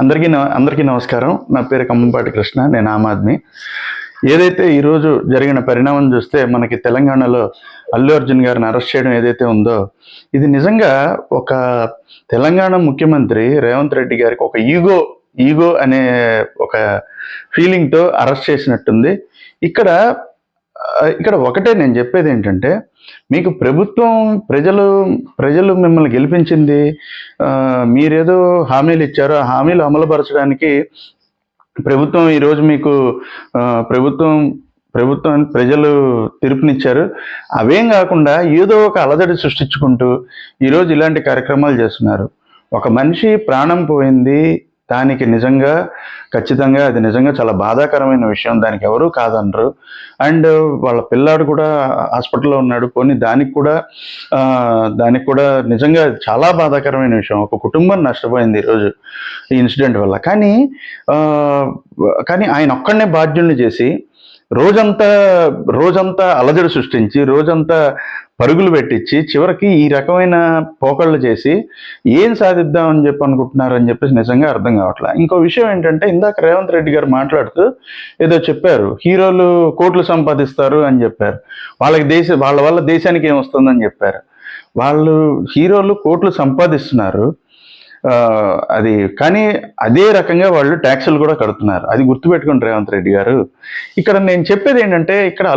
అందరికీ నమస్కారం. నా పేరు కమ్మంపాటి కృష్ణ. నేను ఆమ్ ఆద్మీ. ఏదైతే ఈరోజు జరిగిన పరిణామం చూస్తే మనకి తెలంగాణలో అల్లు అర్జున్ గారిని అరెస్ట్ చేయడం ఏదైతే ఉందో, ఇది నిజంగా ఒక తెలంగాణ ముఖ్యమంత్రి రేవంత్ రెడ్డి గారికి ఒక ఈగో అనే ఒక ఫీలింగ్తో అరెస్ట్ చేసినట్టుంది. ఇక్కడ ఇక్కడ ఒకటే నేను చెప్పేది ఏంటంటే, మీకు ప్రభుత్వం ప్రజలు మిమ్మల్ని గెలిపించింది. మీరేదో హామీలు ఇచ్చారో ఆ హామీలు అమలుపరచడానికి ప్రభుత్వం ఈరోజు మీకు ప్రభుత్వం ప్రజలు తీర్పునిచ్చారు. అవేం కాకుండా ఏదో ఒక అలజడి సృష్టించుకుంటూ ఈరోజు ఇలాంటి కార్యక్రమాలు చేస్తున్నారు. ఒక మనిషి ప్రాణం పోయింది. దానికి నిజంగా ఖచ్చితంగా అది నిజంగా చాలా బాధాకరమైన విషయం. దానికి ఎవరూ కాదనరు. అండ్ వాళ్ళ పిల్లాడు కూడా హాస్పిటల్లో ఉన్నాడు. పోనీ దానికి కూడా నిజంగా చాలా బాధాకరమైన విషయం. ఒక కుటుంబం నష్టపోయింది ఈరోజు ఈ ఇన్సిడెంట్ వల్ల. కానీ ఆయన ఒక్కడనే బాధ్యుల్ని చేసి రోజంతా అలజడి సృష్టించి, రోజంతా పరుగులు పెట్టించి, చివరికి ఈ రకమైన పోకళ్ళు చేసి ఏం సాధిద్దామని అనుకుంటున్నారని చెప్పేసి నిజంగా అర్థం కావట్లేదు. ఇంకో విషయం ఏంటంటే, ఇందాక రేవంత్ రెడ్డి గారు మాట్లాడుతూ ఏదో చెప్పారు, హీరోలు కోట్లు సంపాదిస్తారు అని చెప్పారు. వాళ్ళ వల్ల దేశానికి ఏమొస్తుందని చెప్పారు. హీరోలు కోట్లు సంపాదిస్తున్నారు. కానీ అదే రకంగా వాళ్ళు ట్యాక్సులు కూడా కడుతున్నారు. అది గుర్తుపెట్టుకోండి రేవంత్ రెడ్డి గారు. ఇక్కడ నేను చెప్పేది ఏంటంటే, ఇక్కడ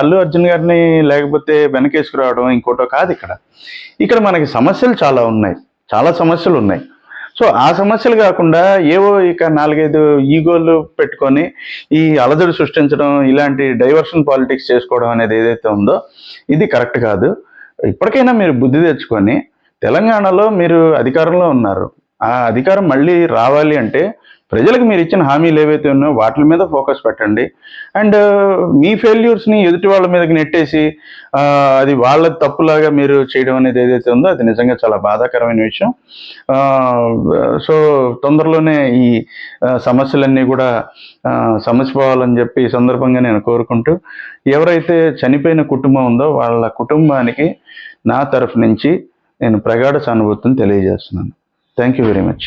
అల్లు అర్జున్ గారిని లేకపోతే వెనకేసుకురావడం ఇంకోటో కాదు. ఇక్కడ మనకి సమస్యలు చాలా సమస్యలు ఉన్నాయి. సో ఆ సమస్యలు కాకుండా ఏవో ఇక 4-5 ఈగోలు పెట్టుకొని ఈ అలజడి సృష్టించడం, ఇలాంటి డైవర్షన్ పాలిటిక్స్ చేసుకోవడం అనేది ఏదైతే ఉందో ఇది కరెక్ట్ కాదు. ఇప్పటికైనా మీరు బుద్ధి తెచ్చుకొని, తెలంగాణలో మీరు అధికారంలో ఉన్నారు. ఆ అధికారం మళ్ళీ రావాలి అంటే ప్రజలకు మీరు ఇచ్చిన హామీలు ఏవైతే ఉన్నాయో వాటి మీద ఫోకస్ పెట్టండి. అండ్ మీ ఫెయిల్యూర్స్ని ఎదుటి వాళ్ళ మీదకి నెట్టేసి అది వాళ్ళ తప్పులాగా మీరు చేయడం అనేది ఏదైతే ఉందో అది నిజంగా చాలా బాధాకరమైన విషయం. సో తొందరలోనే ఈ సమస్యలన్నీ కూడా సమసిపోవాలని చెప్పి ఈ సందర్భంగా నేను కోరుకుంటూ, ఎవరైతే చనిపోయిన కుటుంబం ఉందో వాళ్ళ కుటుంబానికి నా తరఫు నుంచి నేను ప్రగాఢ సానుభూతిని తెలియజేస్తున్నాను. Thank you very much.